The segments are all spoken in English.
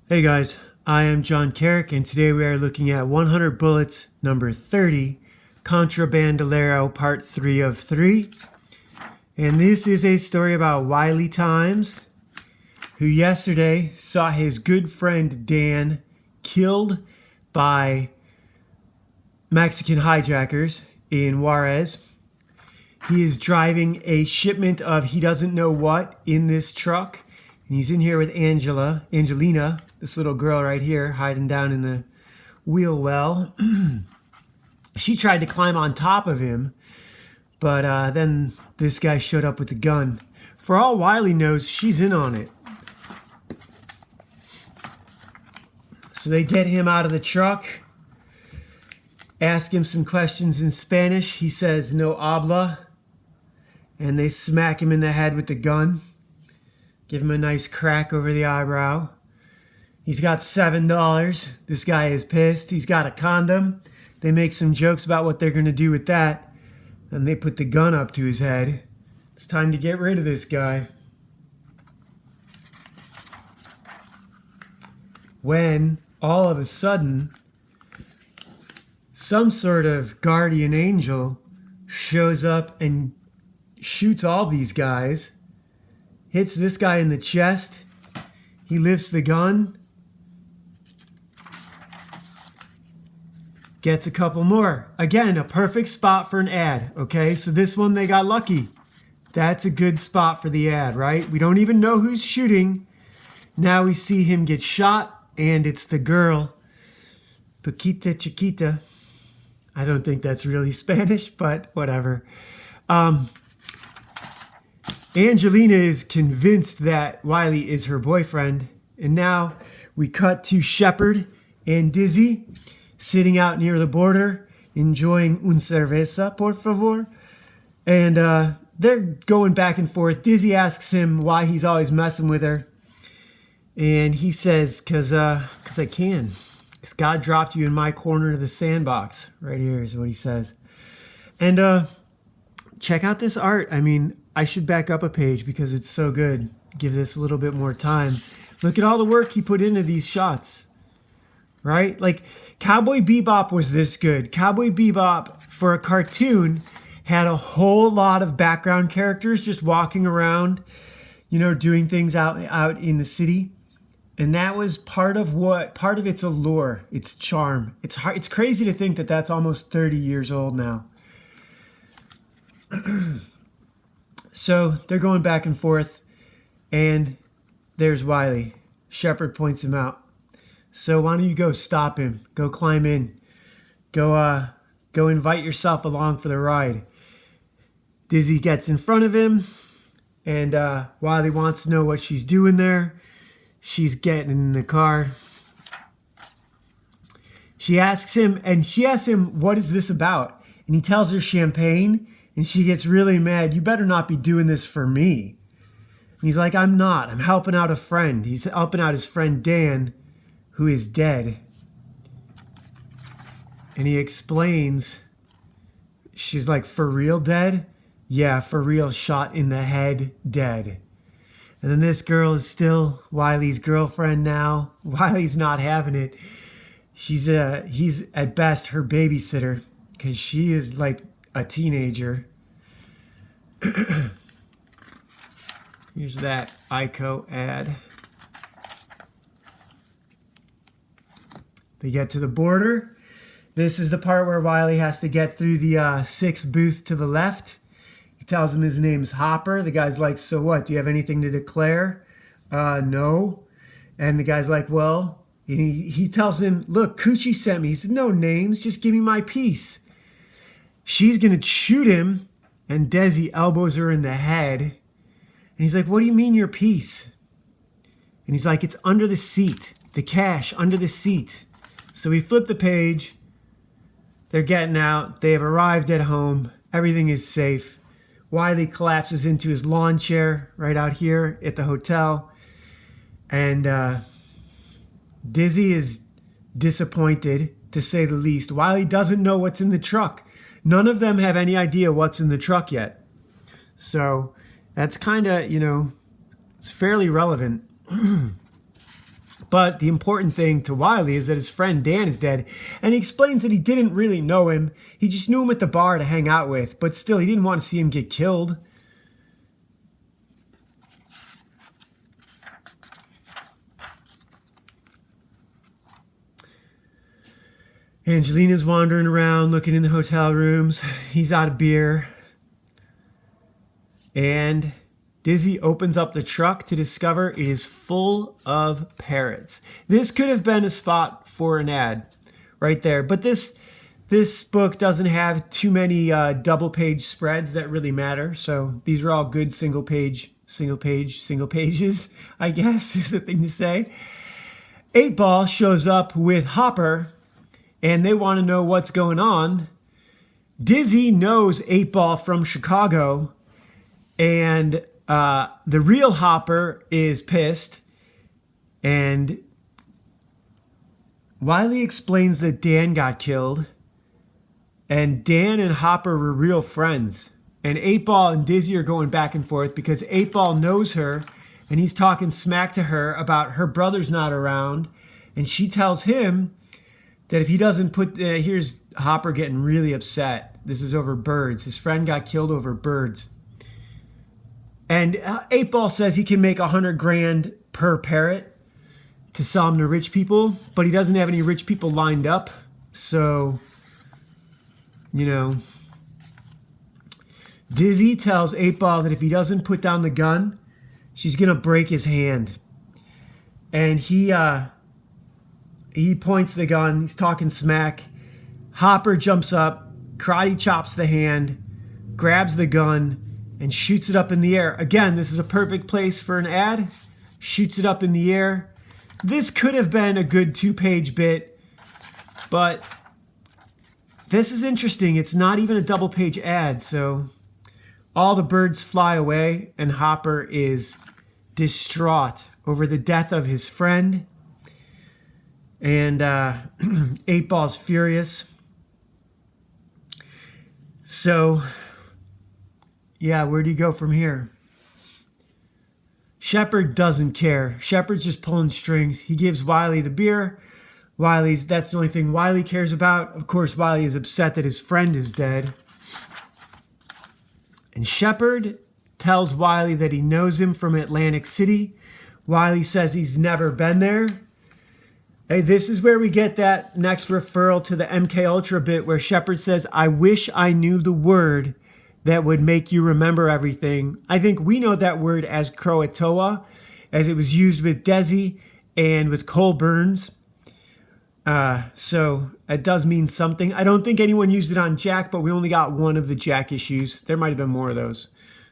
Hey guys, I am John Carrick, and today we are looking at 100 Bullets number 30, Contrabandolero part 3 of 3. And this is a story about Wiley Times, who yesterday saw his good friend Dan killed by Mexican hijackers in Juarez. He is driving a shipment of he doesn't know what in this truck. And he's in here with Angelina, this little girl right here, hiding down in the wheel well. She tried to climb on top of him, but then this guy showed up with the gun. For all Wiley knows, she's in on it. So they get him out of the truck, ask him some questions in Spanish. He says, "No habla," and they smack him in the head with the gun. Give him a nice crack over the eyebrow. He's got $7. This guy is pissed. He's got a condom. They make some jokes about what they're going to do with that. And they put the gun up to his head. It's time to get rid of this guy. When all of a sudden, some sort of guardian angel shows up and shoots all these guys. Hits this guy in the chest. He lifts the gun. Gets a couple more. Again, a perfect spot for an ad, okay? So this one, they got lucky. That's a good spot for the ad, right? We don't even know who's shooting. Now we see him get shot, and it's the girl. Paquita Chiquita. I don't think that's really Spanish, but whatever. Angelina is convinced that Wiley is her boyfriend. And now we cut to Shepard and Dizzy sitting out near the border, enjoying un cerveza, por favor. And they're going back and forth. Dizzy asks him why he's always messing with her. And he says, cause I can. Because God dropped you in my corner of the sandbox. Right here is what he says. And check out this art. I mean, I should back up a page because it's so good. Give this a little bit more time. Look at all the work he put into these shots, right? Like Cowboy Bebop was this good. Cowboy Bebop for a cartoon had a whole lot of background characters just walking around, you know, doing things out in the city. And that was part of its allure, its charm. It's crazy to think that that's almost 30 years old now. So they're going back and forth, and there's Wiley. Shepard points him out. So why don't you go stop him? Go climb in. Go invite yourself along for the ride. Dizzy gets in front of him, and Wiley wants to know what she's doing there. She's getting in the car. She asks him, what is this about? And he tells her champagne. And she gets really mad. You better not be doing this for me. And he's like, I'm not. I'm helping out a friend. He's helping out his friend Dan, who is dead. And he explains, she's like, for real dead? Yeah, for real, shot in the head, dead. And then this girl is still Wiley's girlfriend now. Wiley's not having it. He's at best her babysitter because she is like a teenager. Here's that ICO ad. They get to the border. This is the part where Wiley has to get through the 6th booth to the left. He tells him his name's Hopper. The guy's like, so what? Do you have anything to declare? No. And the guy's like, well, and he tells him, look, Coochie sent me. He said, no names, just give me my piece. She's going to shoot him, and Desi elbows her in the head. And he's like, what do you mean your piece? And he's like, it's under the seat. The cash under the seat. So we flip the page. They're getting out. They have arrived at home. Everything is safe. Wiley collapses into his lawn chair right out here at the hotel. And Dizzy is disappointed, to say the least. Wiley doesn't know what's in the truck. None of them have any idea what's in the truck yet. So that's kind of, it's fairly relevant. But the important thing to Wiley is that his friend Dan is dead, and he explains that he didn't really know him. He just knew him at the bar to hang out with, but still, he didn't want to see him get killed. Angelina's wandering around, looking in the hotel rooms. He's out of beer. And Dizzy opens up the truck to discover it is full of parrots. This could have been a spot for an ad right there. But this book doesn't have too many double-page spreads that really matter. So these are all good single pages, I guess is the thing to say. 8-Ball shows up with Hopper, and they want to know what's going on. Dizzy knows 8-Ball from Chicago, and the real Hopper is pissed. And Wiley explains that Dan got killed, and Dan and Hopper were real friends. And 8-Ball and Dizzy are going back and forth because 8-Ball knows her, and he's talking smack to her about her brother's not around, and she tells him that if he doesn't put, here's Hopper getting really upset. This is over birds. His friend got killed over birds. And 8-Ball says he can make $100,000 per parrot to sell them to rich people, but he doesn't have any rich people lined up. So, you know, Dizzy tells 8-Ball that if he doesn't put down the gun, she's going to break his hand. And he points the gun. He's talking smack. Hopper jumps up, karate chops the hand, grabs the gun, and shoots it up in the air. Again, this is a perfect place for an ad. Shoots it up in the air. This could have been a good 2-page bit, but this is interesting. It's not even a double-page ad, so all the birds fly away, and Hopper is distraught over the death of his friend. And 8-Ball's furious. So, yeah, where do you go from here? Shepard doesn't care. Shepard's just pulling strings. He gives Wiley the beer. That's the only thing Wiley cares about. Of course, Wiley is upset that his friend is dead. And Shepard tells Wiley that he knows him from Atlantic City. Wiley says he's never been there. Hey, this is where we get that next referral to the MK Ultra bit where Shepard says, I wish I knew the word that would make you remember everything. I think we know that word as Croatoa, as it was used with Desi and with Cole Burns. So it does mean something. I don't think anyone used it on Jack, but we only got one of the Jack issues. There might have been more of those.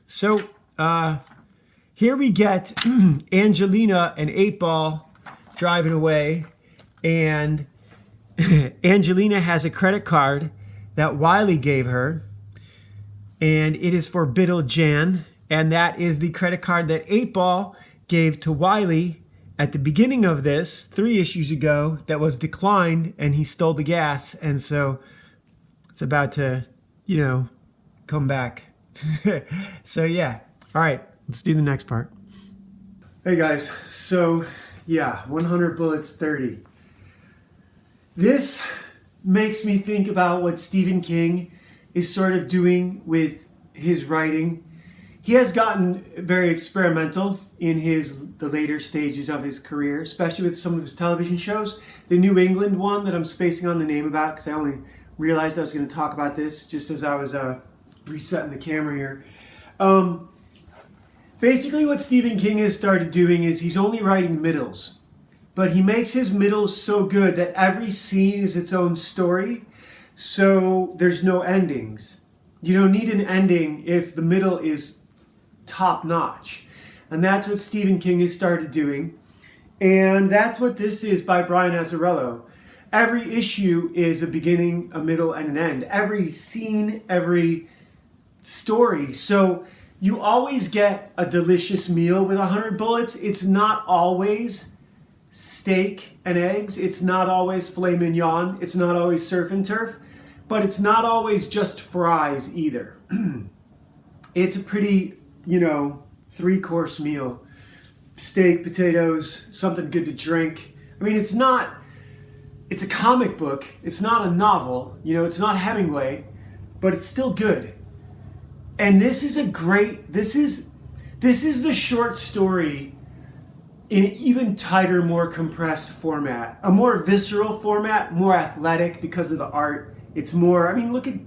So here we get Angelina and 8-Ball driving away. And Angelina has a credit card that Wiley gave her, and it is for Biddle Jan, and that is the credit card that 8-Ball gave to Wiley at the beginning of this 3 issues ago that was declined, and he stole the gas, and so it's about to, you know, come back. So yeah, all right, let's do the next part. Hey guys, so yeah, 100 bullets 30. This makes me think about what Stephen King is sort of doing with his writing. He has gotten very experimental in the later stages of his career, especially with some of his television shows. The New England one that I'm spacing on the name about because I only realized I was going to talk about this just as I was resetting the camera here. Basically what Stephen King has started doing is he's only writing middles. But he makes his middles so good that every scene is its own story, so there's no endings. You don't need an ending if the middle is top-notch. And that's what Stephen King has started doing. And that's what this is by Brian Azzarello. Every issue is a beginning, a middle, and an end. Every scene, every story. So you always get a delicious meal with 100 bullets. It's not always steak and eggs. It's not always filet mignon. It's not always surf and turf. But it's not always just fries either. It's a pretty, 3-course meal. Steak, potatoes, something good to drink, I mean, it's a comic book. It's not a novel. You know, it's not Hemingway, but it's still good. And this is the short story in an even tighter, more compressed format, a more visceral format, more athletic because of the art. It's more, I mean, look at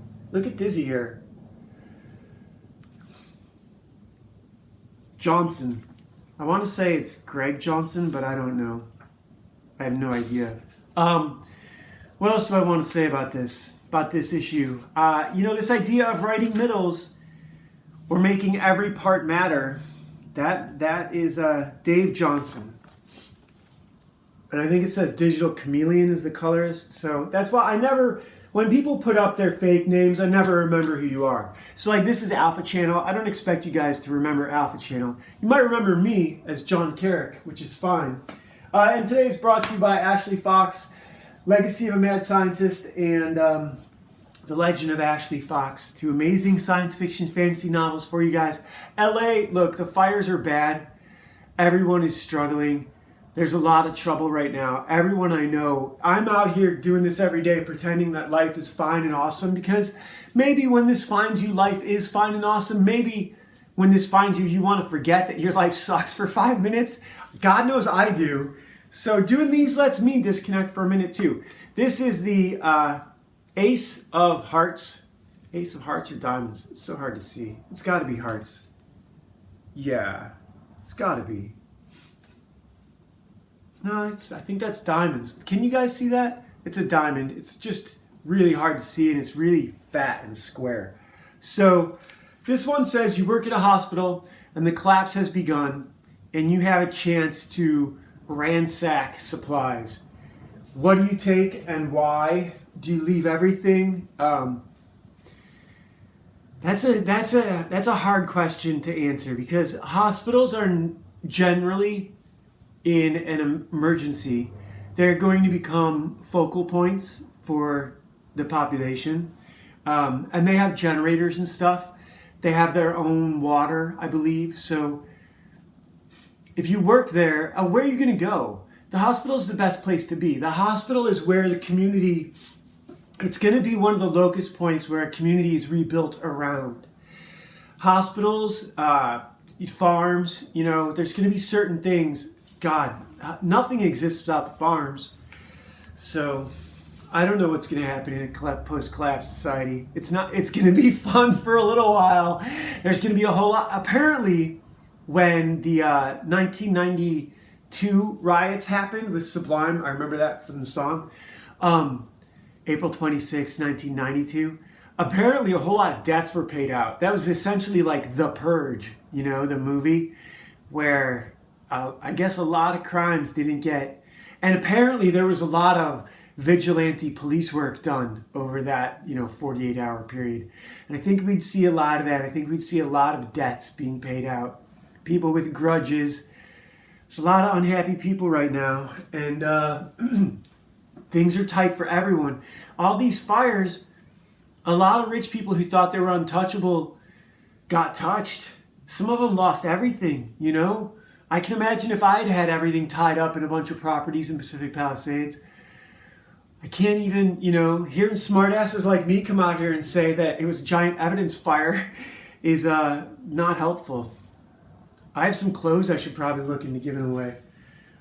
Dizzy here. Johnson. I want to say it's Greg Johnson, but I don't know. I have no idea. What else do I want to say about this issue? You know, this idea of writing middles or making every part matter, that is Dave Johnson. And I think it says Digital Chameleon is the colorist. So that's why when people put up their fake names, I never remember who you are. So like this is Alpha Channel. I don't expect you guys to remember Alpha Channel. You might remember me as John Carrick, which is fine. And today is brought to you by Ashley Fox, Legacy of a Mad Scientist, and The Legend of Ashley Fox. 2 amazing science fiction fantasy novels for you guys. LA, look, the fires are bad. Everyone is struggling. There's a lot of trouble right now. Everyone I know, I'm out here doing this every day pretending that life is fine and awesome, because maybe when this finds you, life is fine and awesome. Maybe when this finds you, you want to forget that your life sucks for 5 minutes. God knows I do. So doing these lets me disconnect for a minute too. This is the Ace of Hearts. Ace of Hearts or diamonds? It's so hard to see. It's got to be hearts. Yeah, it's got to be. No, I think that's diamonds. Can you guys see that? It's a diamond. It's just really hard to see, and it's really fat and square. So this one says you work at a hospital and the collapse has begun and you have a chance to ransack supplies. What do you take and why? Do you leave everything? That's a hard question to answer, because hospitals are generally, in an emergency, they're going to become focal points for the population. And they have generators and stuff. They have their own water, I believe. So if you work there, where are you going to go? The hospital is the best place to be. The hospital is where the community, it's going to be one of the locus points where a community is rebuilt around. Hospitals, farms, you know, there's going to be certain things. God, nothing exists without the farms. So I don't know what's going to happen in a post-collapse society. It's going to be fun for a little while. There's going to be a whole lot. Apparently, when the 1992 riots happened with Sublime, I remember that from the song, April 26, 1992, apparently a whole lot of debts were paid out. That was essentially like The Purge, you know, the movie, where I guess a lot of crimes didn't get, and apparently there was a lot of vigilante police work done over that, 48-hour period. And I think we'd see a lot of that. I think we'd see a lot of debts being paid out. People with grudges. There's a lot of unhappy people right now, and things are tight for everyone. All these fires, a lot of rich people who thought they were untouchable got touched. Some of them lost everything, I can imagine if I had had everything tied up in a bunch of properties in Pacific Palisades. I can't even, hearing smartasses like me come out here and say that it was a giant evidence fire is not helpful. I have some clothes I should probably look into giving away.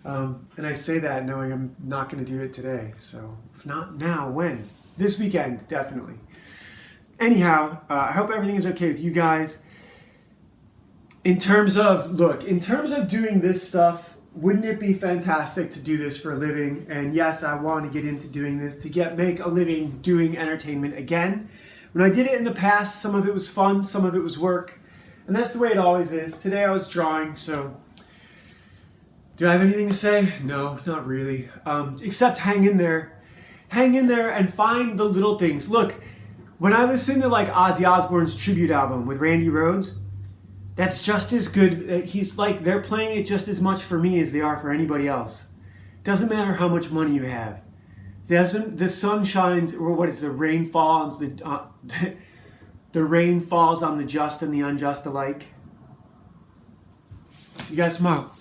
And I say that knowing I'm not going to do it today. So if not now, when? This weekend, definitely. Anyhow, I hope everything is okay with you guys. In terms of doing this stuff, wouldn't it be fantastic to do this for a living? And yes, I want to get into doing this, to make a living doing entertainment again. When I did it in the past, some of it was fun, some of it was work. And that's the way it always is. Today I was drawing, so do I have anything to say? No, not really. Except hang in there. Hang in there and find the little things. Look, when I listen to like Ozzy Osbourne's tribute album with Randy Rhoads, that's just as good. They're playing it just as much for me as they are for anybody else. Doesn't matter how much money you have. The sun shines, or what is the rain falls, the rain falls on the just and the unjust alike. See you guys tomorrow.